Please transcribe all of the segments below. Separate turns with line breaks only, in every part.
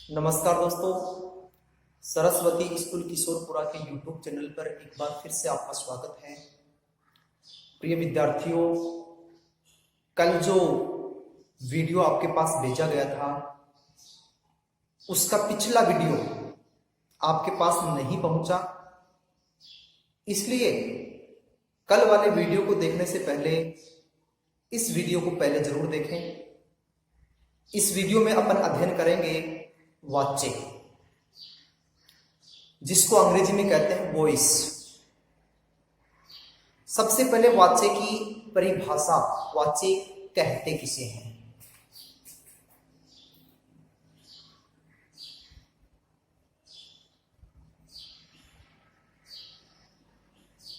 नमस्कार दोस्तों, सरस्वती स्कूल किशोरपुरा के यूट्यूब चैनल पर एक बार फिर से आपका स्वागत है। प्रिय विद्यार्थियों, कल जो वीडियो आपके पास भेजा गया था उसका पिछला वीडियो आपके पास नहीं पहुंचा, इसलिए कल वाले वीडियो को देखने से पहले इस वीडियो को पहले जरूर देखें। इस वीडियो में अपन अध्ययन करेंगे वाच्य, जिसको अंग्रेजी में कहते हैं वॉइस। सबसे पहले वाच्य की परिभाषा, वाच्य कहते किसे हैं।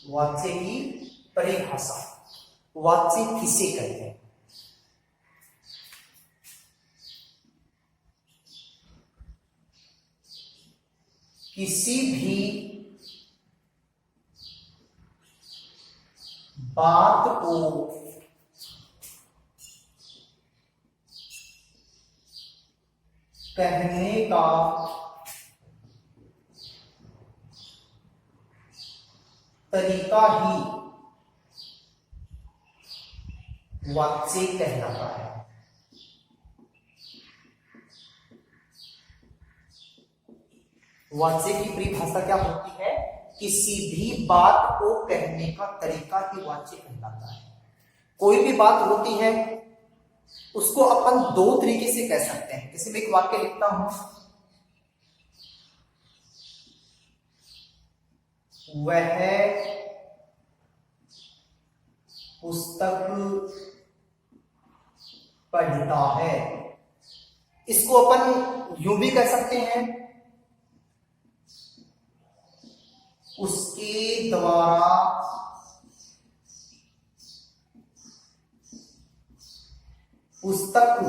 वाच्य की परिभाषा, वाच्य किसे कहते हैं। किसी भी बात को कहने का तरीका ही वाच्य कहलाता है। वाच्य की परिभाषा क्या होती है? किसी भी बात को कहने का तरीका ही वाच्य कहलाता है। कोई भी बात होती है उसको अपन दो तरीके से कह सकते हैं। जैसे मैं एक वाक्य लिखता हूं, वह पुस्तक पढ़ता है। इसको अपन यूं भी कह सकते हैं, उसके द्वारा पुस्तक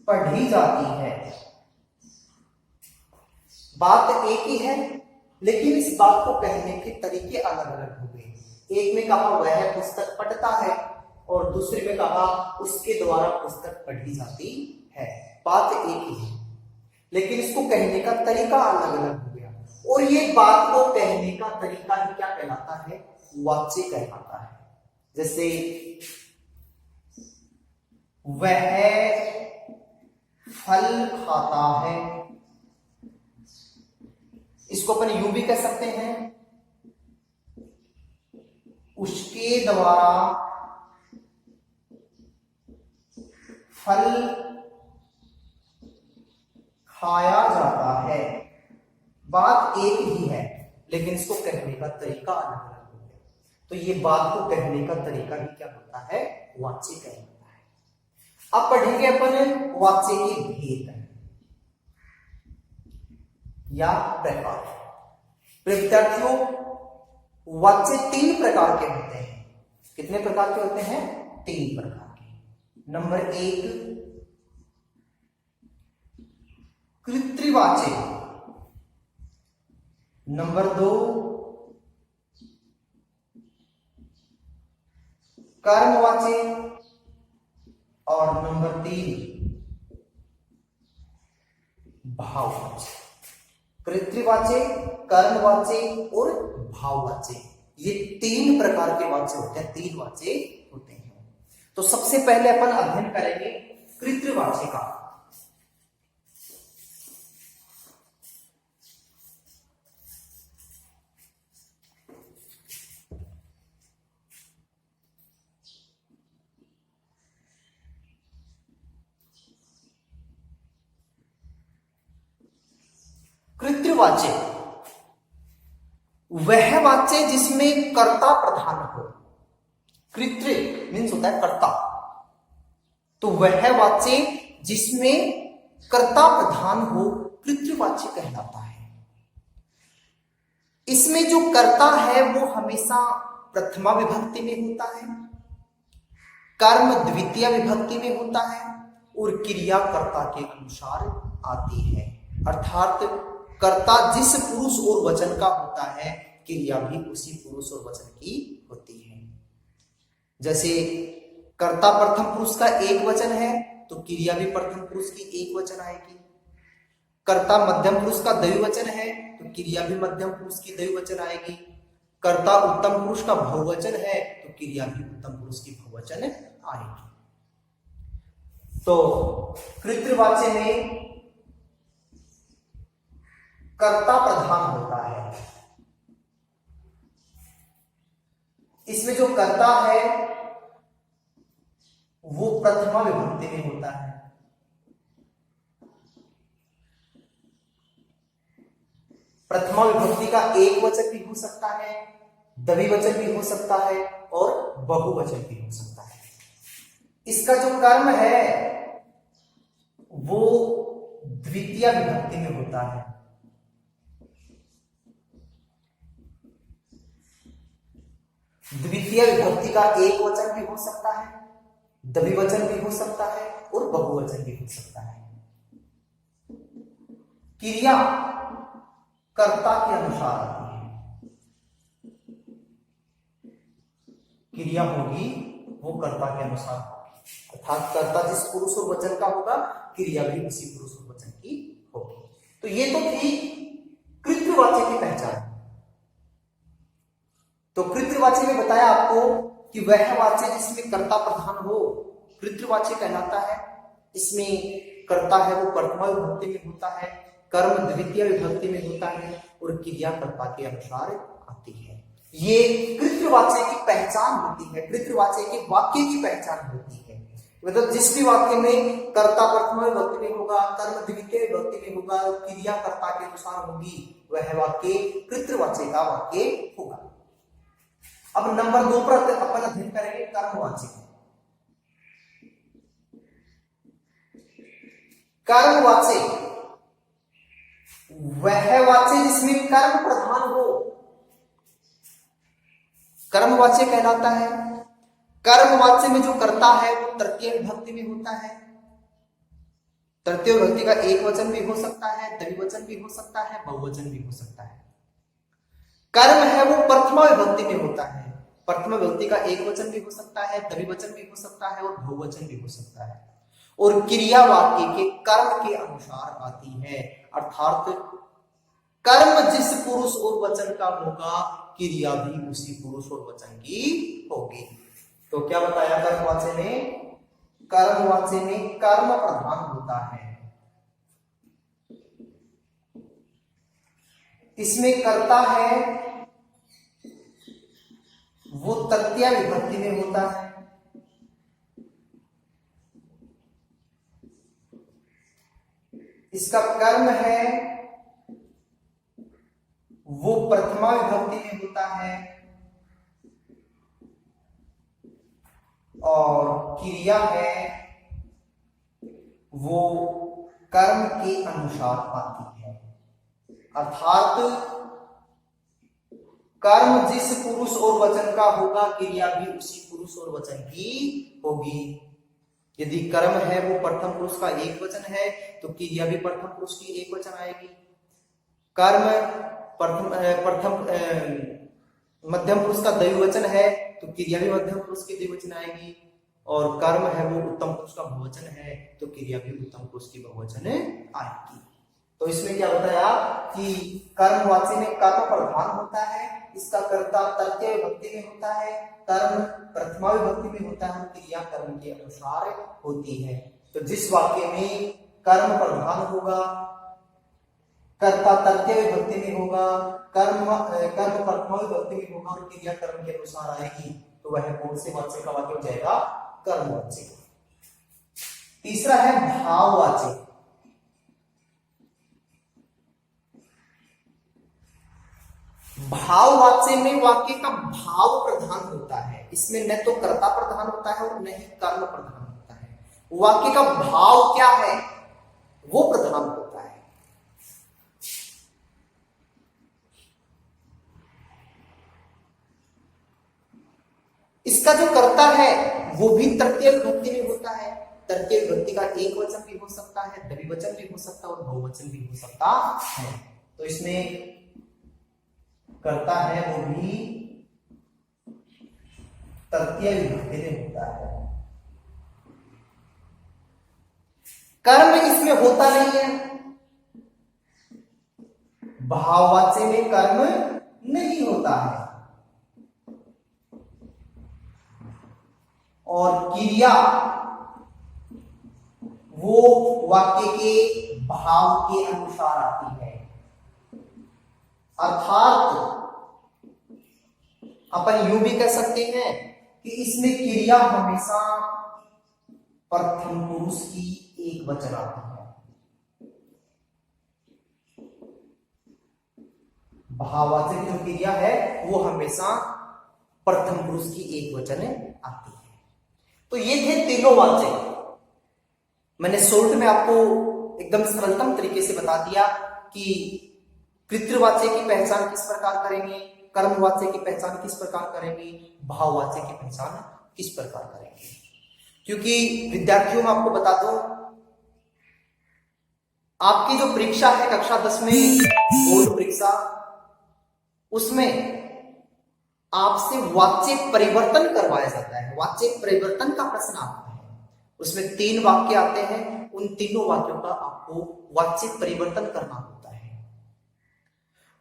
पढ़ी जाती है। बात एक ही है, लेकिन इस बात को कहने के तरीके अलग अलग हो गए। एक में कहा वह पुस्तक पढ़ता है और दूसरे में कहा उसके द्वारा पुस्तक पढ़ी जाती है। बात एक ही है, लेकिन इसको कहने का तरीका अलग अलग हो गया। और ये बात को कहने का तरीका ही क्या कहलाता है? वाच्य कहलाता है। जैसे वह फल खाता है, इसको अपन यूं भी कह सकते हैं, उसके द्वारा फल खाया जाता है। बात एक ही है, लेकिन इसको कहने का तरीका अलग अलग हो गया। तो ये बात को कहने का तरीका ही क्या होता है? वाच्य कहलाता है। अब पढ़ेंगे अपन वाच्य के भेद या प्रकार। विद्यार्थियों, वाच्य तीन प्रकार के होते हैं। कितने प्रकार के होते हैं? तीन प्रकार के। नंबर एक, कृत्रिवाच्य। नंबर दो, कर्मवाच्य। और नंबर तीन, भाववाच्य। कृत्रिवाच्य, कर्मवाच्य और भाववाच्य, ये तीन प्रकार के वाच्य होते हैं, तीन वाच्य होते हैं। तो सबसे पहले अपन अध्ययन करेंगे कृत्रिवाच्य का। कृत्रिवाच्य वह वाच्य जिसमें कर्ता प्रधान हो। कृत्रि मीन्स होता है कर्ता, तो वह वाच्य जिसमें कर्ता प्रधान हो कृत्रिवाच्य कहलाता है। इसमें जो कर्ता है वो हमेशा प्रथमा विभक्ति में होता है, कर्म द्वितीय विभक्ति में होता है और क्रिया कर्ता के अनुसार आती है। अर्थात कर्ता जिस पुरुष और वचन का होता है, क्रिया भी उसी पुरुष और वचन की होती है। जैसे कर्ता प्रथम पुरुष का एक वचन है तो क्रिया भी प्रथम पुरुष की एक वचन आएगी। कर्ता मध्यम पुरुष का द्विवचन है तो क्रिया भी मध्यम पुरुष की द्विवचन आएगी। कर्ता उत्तम पुरुष का बहुवचन है तो क्रिया भी उत्तम पुरुष की बहुवचन आएगी। तो कृतवाच्य में कर्ता प्रधान होता है। इसमें जो कर्ता है वो प्रथमा विभक्ति में होता है। प्रथमा विभक्ति का एक वचन भी हो सकता है, द्विवचन भी हो सकता है और बहुवचन भी हो सकता है। इसका जो कर्म है वो द्वितीय विभक्ति में होता है। द्वितीय विभक्ति का एक वचन भी हो सकता है, द्विवचन भी हो सकता है और बहुवचन भी हो सकता है। क्रिया कर्ता के अनुसार आती है। क्रिया होगी वो कर्ता के अनुसार होगी, अर्थात कर्ता जिस पुरुष और वचन का होगा क्रिया भी उसी पुरुष और वचन की होगी। तो ये तो थी कृतवाच्य की पहचान। तो कृतवाच्य में बताया आपको कि वह वाच्य जिसमें कर्ता प्रधान हो कृतवाच्य कहलाता है। इसमें कर्ता है वो प्रथमा विभक्ति में होता है, कर्म द्वितीय विभक्ति में होता है और क्रिया कर्ता के अनुसार आती है। ये कृतवाच्य की पहचान होती है, कृतवाच्य के वाक्य की पहचान होती है। मतलब जिस भी वाक्य में कर्ता प्रथमा विभक्ति में होगा, कर्म द्वितीय विभक्ति में होगा, क्रिया कर्ता के अनुसार होगी, वह वाक्य कृतवाच्य का वाक्य होगा। अब नंबर 2 पर अपन अध्ययन करेंगे कर्मवाच्य। कर्मवाच्य वह वाच्य जिसमें कर्म प्रधान हो कर्मवाच्य कहलाता है। कर्मवाच्य में जो कर्ता है वो तृतीय विभक्ति में होता है। तृतीय विभक्ति का एक वचन भी हो सकता है, द्विवचन भी हो सकता है, बहुवचन भी हो सकता है। कर्म है वो प्रथमा विभक्ति में होता है। प्रथमा विभक्ति का एक वचन भी हो सकता है, द्विवचन भी हो सकता है और बहुवचन भी हो सकता है। और क्रिया वाक्य के कर्म के अनुसार आती है, अर्थात कर्म जिस पुरुष और वचन का होगा क्रिया भी उसी पुरुष और वचन की होगी। तो क्या बताया कर्मवाच्य में? कर्मवाच्य में कर्म प्रधान होता है। इसमें कर्ता है वो तृतीय विभक्ति में होता है। इसका कर्म है वो प्रथमा विभक्ति में होता है और क्रिया है वो कर्म के अनुसार आती है, अर्थात कर्म जिस पुरुष और वचन का होगा क्रिया भी उसी पुरुष और वचन की होगी। यदि कर्म है वो प्रथम पुरुष का एक वचन है तो क्रिया भी प्रथम पुरुष की एक वचन आएगी। कर्म मध्यम पुरुष का द्विवचन है तो क्रिया भी मध्यम पुरुष की द्विवचन आएगी। और कर्म है वो उत्तम पुरुष का बहुवचन है तो क्रिया भी उत्तम पुरुष की बहुवचन आएगी। तो इसमें क्या बताया कि कर्मवाच्य में कर्म प्रधान होता है, इसका कर्ता तृतीय विभक्ति में होता है, कर्म प्रथमा विभक्ति में होता है, क्रिया कर्म के अनुसार होती है। तो जिस वाक्य में कर्म प्रधान होगा, कर्ता तृतीय विभक्ति में होगा, कर्म प्रथमा विभक्ति में होगा और क्रिया कर्म के अनुसार आएगी, तो वह कौन से वाच्य का वाक्य हो जाएगा? कर्मवाच्य। तीसरा है भाववाच्य। भाववाच्य में वाक्य का भाव प्रधान होता है। इसमें न तो कर्ता प्रधान होता है और न ही कर्म प्रधान होता है। वाक्य का भाव क्या है वो प्रधान होता है। इसका जो कर्ता है वो भी तृतीय विभक्ति में होता है। तृतीय विभक्ति का एक वचन भी हो सकता है, द्विवचन भी हो सकता है और बहुवचन भी हो सकता है। तो इसमें कर्ता है वो भी तृतीय विभक्ति में होता है। कर्म इसमें होता नहीं है, भाववाच्य में कर्म नहीं होता है, और क्रिया वो वाक्य के भाव के अनुसार आती है। अर्थात अपन यूं भी कह सकते हैं कि इसमें क्रिया हमेशा प्रथम पुरुष की एक वचन आती है। भाववाचक जो क्रिया है वो हमेशा प्रथम पुरुष की एक वचन आती है। तो ये थे तीनों वाचक। मैंने शॉर्ट में आपको एकदम सरलतम तरीके से बता दिया कि कृतवाच्य की पहचान किस प्रकार करेंगे, कर्मवाच्य की पहचान किस प्रकार करेंगे, भाववाच्य की पहचान किस प्रकार करेंगे। क्योंकि विद्यार्थियों में आपको बता दूं, आपकी जो परीक्षा है कक्षा 10 में बोर्ड परीक्षा, उसमें आपसे वाच्य परिवर्तन करवाया जाता है। वाच्य परिवर्तन का प्रश्न आता है, उसमें 3 वाक्य आते हैं, उन तीनों वाक्यों का आपको वाच्य परिवर्तन करना होता है।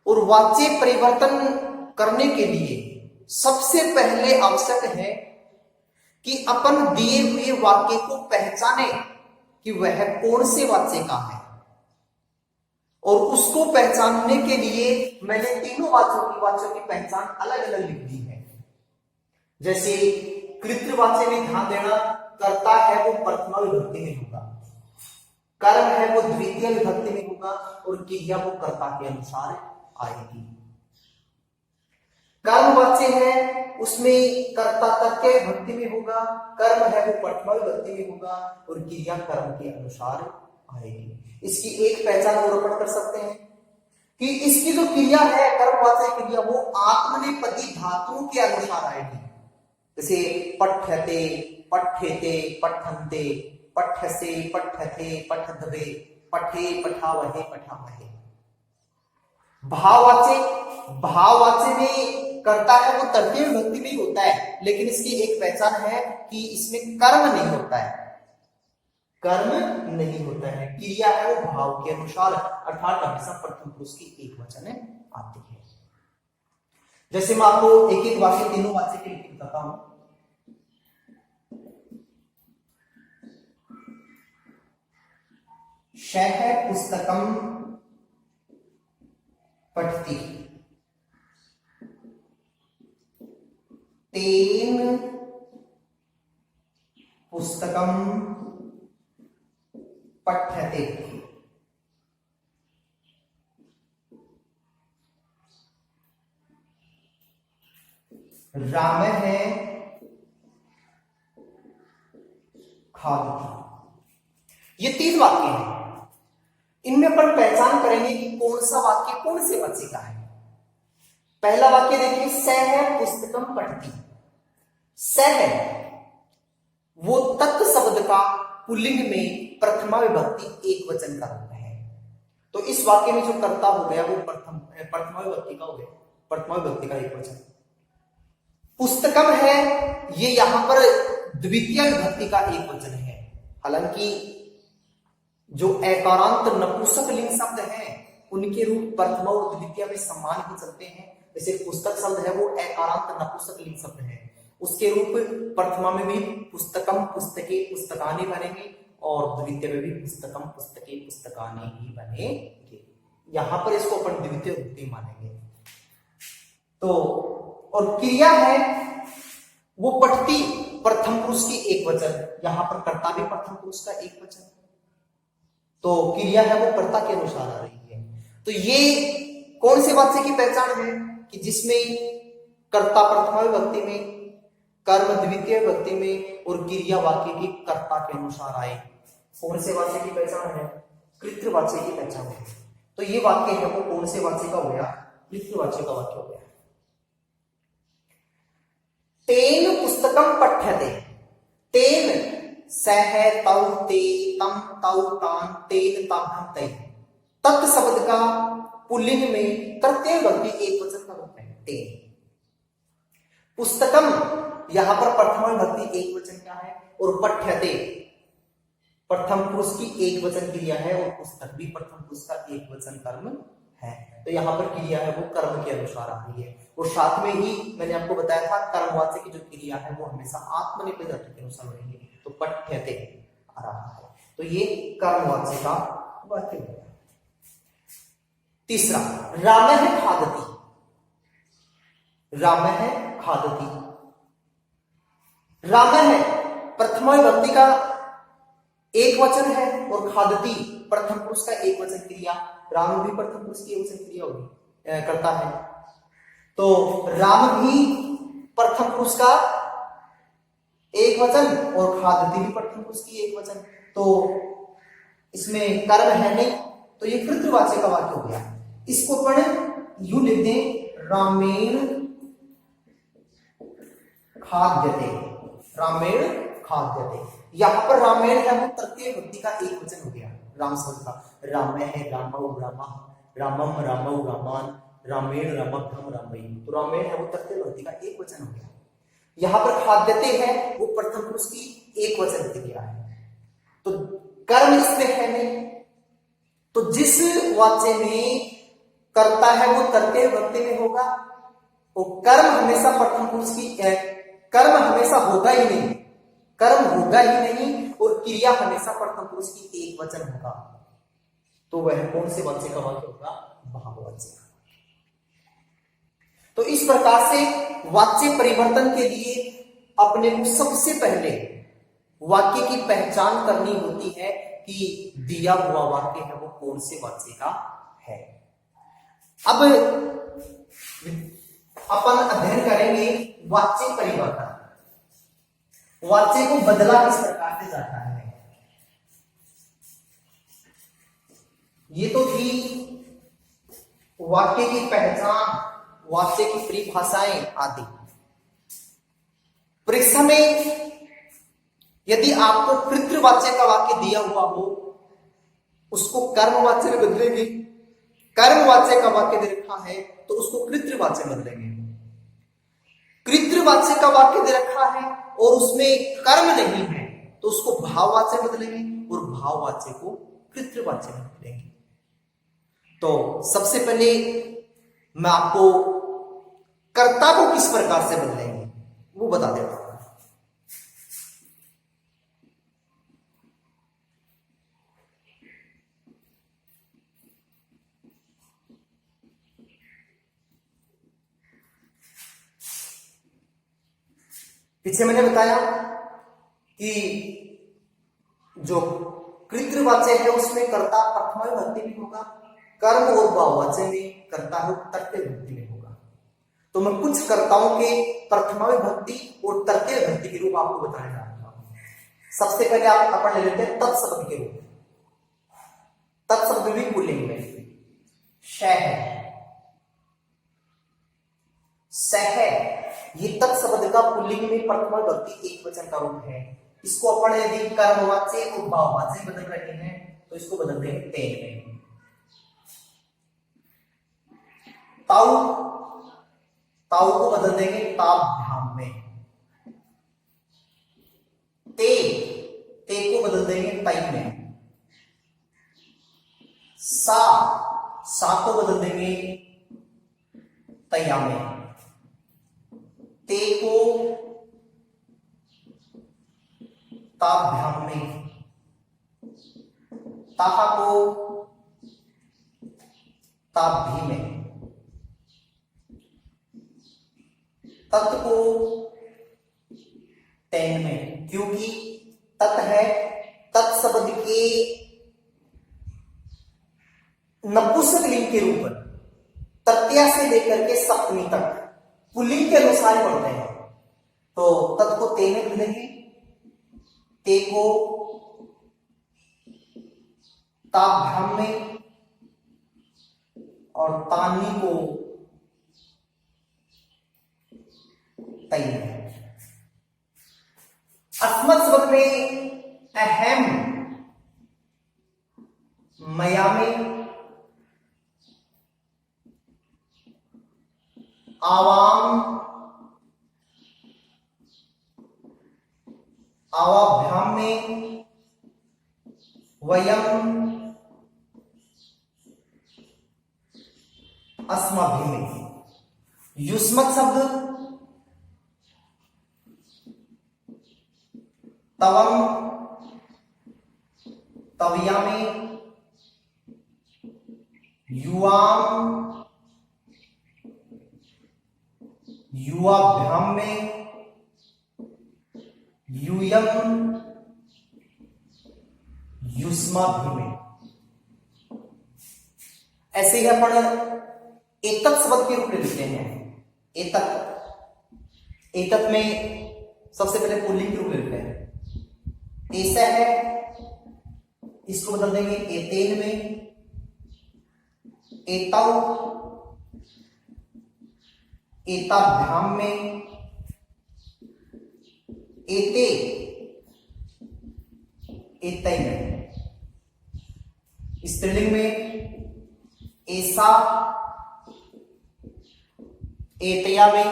और वाच्य परिवर्तन करने के लिए सबसे पहले आवश्यक है कि अपन दिए हुए वाक्य को पहचाने कि वह कौन से वाच्य का है, और उसको पहचानने के लिए मैंने तीनों वाच्यों की पहचान अलग अलग लिख दी है। जैसे कृतवाच्य में ध्यान देना, कर्ता है वो प्रथमा विभक्ति में होगा, कर्म है वो द्वितीय विभक्ति में होगा, और क्रिया वो कर्ता के अनुसार आएगी। कर्मवाच्य है उसमें कर्ता तृतीय विभक्ति में होगा, कर्म है वो प्रथमा विभक्ति में होगा, और क्रिया कर्म के अनुसार आएगी। इसकी एक पहचान और अपन कर सकते हैं कि इसकी जो क्रिया है कर्मवाच्य क्रिया वो आत्मनेपदी धातुओं के अनुसार आएगी। जैसे पठ्यते, पठ्यते, पठन्ते, पठ्यसे, पठ्यते, पठद्वे, पठे, पठावहे, पठावहे। भाववाच्य में करता है वो तृतीय विभक्ति में होता है, लेकिन इसकी एक पहचान है कि इसमें कर्म नहीं होता है, कर्म नहीं होता है, क्रिया है वो भाव के अनुसार, अर्थात हमेशा प्रथम पुरुष की एक वचन आती है। जैसे मैं आपको एक एक वाक्य तीनों वाक्य के लिए बताता हूं। शह पुस्तकम पठति, तेन पुस्तकम पठ्यते, राम है खादति। ये 3 वाक्य हैं। इनमें अपन पहचान करेंगे कि कौन सा वाक्य कौन से वाच्य का है। पहला वाक्य देखिए, सह पुस्तकम पठति। सह वो तत्व शब्द का पुल्लिंग में प्रथमा विभक्ति एक वचन का रूप है। तो इस वाक्य में जो कर्ता हो गया वो प्रथमा विभक्ति का हो गया, प्रथमा विभक्ति का एक वचन। पुस्तकम है ये यहां पर द्वितीय विभक्ति का एक वचन है। हालांकि जो एकारांत नपुंसक लिंग शब्द हैं उनके रूप प्रथमा और द्वितीय में समान ही चलते हैं। जैसे पुस्तक शब्द है वो एकारांत नपुंसक लिंग शब्द है, उसके रूप प्रथमा में भी पुस्तकम, पुस्तके, पुस्तकानि बनेंगे, और द्वितीय में भी पुस्तकम, पुस्तके, पुस्तकानि ही बनेंगे। यहां पर इसको अपन द्वितीय विभक्ति मानेंगे। तो और क्रिया है वो पठती, प्रथम पुरुष की एक वचन, यहां पर कर्ता भी प्रथम पुरुष का एक वचन, तो क्रिया है वो कर्ता के अनुसार आ रही है। तो ये कौन से वाक्य की पहचान है कि जिसमें कर्ता प्रथमा विभक्ति में, कर्म द्वितीय विभक्ति में, और क्रिया वाक्य की कर्ता के अनुसार आए। कौन से वाक्य की पहचान है? कृतवाच्य की पहचान है। तो ये वाक्य है वो कौन से वाक्य का हो गया? कृतवाच्य का वाक्य हो गया। तेन पुस्तकम पठ्यते, तेन सह तौ ते तम तौ तान तेन ताभ्याम तै, तत् शब्द का पुल्लिंग में तृतीय विभक्ति एक वचन का रूप है तेन। पुस्तकम यहां पर प्रथमा विभक्ति एक वचन का है, और पठ्यते प्रथम पुरुष की एक वचन क्रिया है और पुस्तक भी प्रथम पुरुष का एक वचन कर्म है। तो यहाँ पर क्रिया है वो कर्म के अनुसार आ रही है। और साथ में ही मैंने आपको बताया था कर्मवाच्य की जो क्रिया है वो हमेशा आत्मनेपद धातु के अनुसार रहेगी। तो पठ्यते आ रहा है, तो ये कर्मवाच्य का वाक्य हो गया। तीसरा, रामः खादति। रामः खादति, रामः प्रथमा विभक्ति का एक वचन है और खादति प्रथम पुरुष का एक वचन क्रिया। राम भी प्रथम पुरुष की एक वचन क्रिया होगी करता है, तो राम भी प्रथम पुरुष का एक वचन और खादति भी प्रथम पुरुष की एक वचन। तो इसमें कर्म है नहीं, तो ये कृतवाच्य का वाक्य हो गया। इसको अपन यूं लिख दें, रामेण खाद्यते। रामेण खाद्यते, यहां पर रामेण है वो तृतीय विभक्ति का एक वचन हो गया। राम शब्द का राम है, रामौ रामा, रामम रामौ रामान, रामेण रामभ्रम रामयी। तो रामेण है वो तृतीय विभक्ति का एक वचन हो गया। यहां पर खाद्यते है वो प्रथम पुरुष की एक वचन क्रिया है, तो कर्म इसमें है नहीं। तो जिस वाच्य में करता है वो तृतीय विभक्ति में होगा, और कर्म हमेशा प्रथम पुरुष की, कर्म हमेशा होगा ही नहीं, कर्म होगा ही नहीं और क्रिया हमेशा प्रथम पुरुष की एक वचन होगा। तो वह कौन से वाच्य का वाक्य होगा? भाववाच्य। तो इस प्रकार से वाच्य परिवर्तन के लिए अपने को सबसे पहले वाक्य की पहचान करनी होती है कि दिया हुआ वाक्य है वो कौन से वाच्य का है। अब अपन अध्ययन करेंगे वाच्य परिवर्तन। वाच्य को बदला किस प्रकार से जाता है। ये तो थी वाक्य की पहचान, वाच्य की परिभाषाएं आदि। परीक्षा में यदि आपको कृतवाच्य का वाक्य दिया हुआ हो, उसको कर्मवाच्य में बदलेंगे। कर्मवाच्य का वाक्य दे रखा है तो उसको कृतवाच्य बदलेंगे। कृतवाच्य का वाक्य दे रखा है और उसमें कर्म नहीं है तो उसको भाववाच्य बदलेंगे और भाववाच्य को कृतवाच्य में बदलेंगे। तो सबसे पहले मैं आपको कर्ता को किस प्रकार से बदलेंगे वो बता देता हूं। पीछे मैंने बताया कि जो कृतवाच्य है उसमें कर्ता प्रथमा विभक्ति में होगा, कर्म और भाववाच्य में कर्ता हो तृतीय विभक्ति में होगा। तो मैं कुछ कर्ताओं के प्रथमा विभक्ति और तृतीय विभक्ति के रूप आपको बताने जा रहा हूं। सबसे पहले आप अपन ले लेते हैं तत्शब्द के रूप। तत्शब्द भी पुल्लिंग में शह, सह, ये तत्शब्द का पुल्लिंग में प्रथमा विभक्ति एक वचन का रूप है। इसको अपन यदि कर्मवाच्य और भाववाच्य बदल रहे हैं तो इसको बदल देंगे तेन में। ताऊ, ताऊ को बदल देंगे ताभ्याम में। ते, ते को बदल देंगे तई में। सा, सा को बदल देंगे तया में। ते को ताभ्याम में। ताहा को ताभ्ही में। तत् को तेन में, क्योंकि तत् है तत्शब्द के नपुंसक लिंग के रूप तृतीया से लेकर के सप्तमी तक पुल्लिंग के अनुसार पढ़ते हैं। तो तत् को ते में बदलेंगे, ते को ताभ्याम में और तानी को तई में। अस्मत् शब्द में अहम, मया में, आवाम, आवाभ्याम में, वयम अस्माभिः। युष्मक शब्द तवम तवयामि, युवाम युवाभ्याम में, यूयम युष्माभि में। ऐसे ही अपन एतत् शब्द के रूप में लिखते हैं। एतत्, एतत् में सबसे पहले पुल्लिंग के रूप में लिखते हैं। ऐसा है, इसको बदल देंगे एतेन में, एतौ, एताभ्याम में, एते, एतै में। स्त्रीलिंग में ऐसा, एतया में,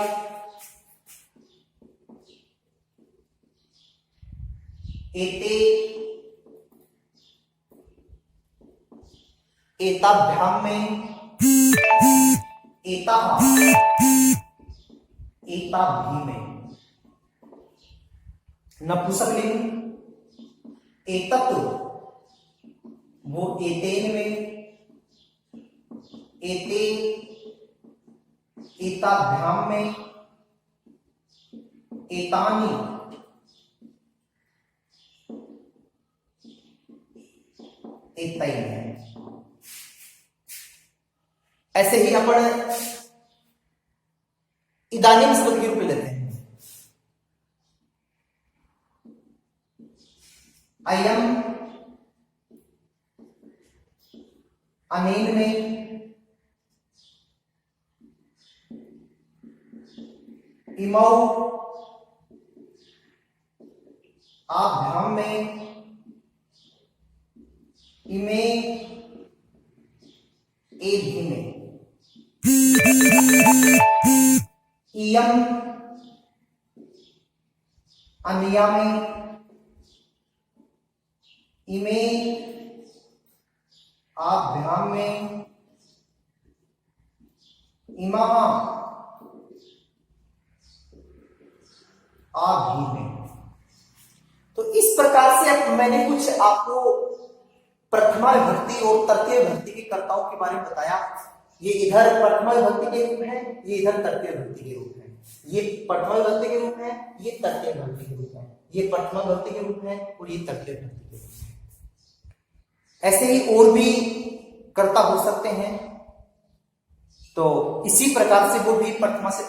एते, एताभ्याम में, एताः, एताभि में। नपुंसकलिंग एतत्, वो एतेन में, एते, एताभ्याम में, एतानि, एतै में। ऐसे ही अपन इदानीम शब्द के रूप में लेते हैं। अयम, अनेन में, इमौ, आभ्याम में, इमे, एभि में। इयम, अनया में, इमे, आभ्याम में, इमः, आभि में। तो इस प्रकार से मैंने कुछ आपको प्रथमा विभक्ति और तृतीय विभक्ति के कर्ताओं के बारे में बताया। ये इधर प्रथमा विभक्ति के रूप है, ये इधर तृतीय विभक्ति के रूप है। ये प्रथमा विभक्ति के रूप है, ये तृतीय विभक्ति के रूप है। ये प्रथमा विभक्ति के रूप है और ये तृतीय विभक्ति के रूप है। ऐसे ही और भी कर्ता हो सकते हैं। तो इसी प्रकार से वो भी प्रथमा से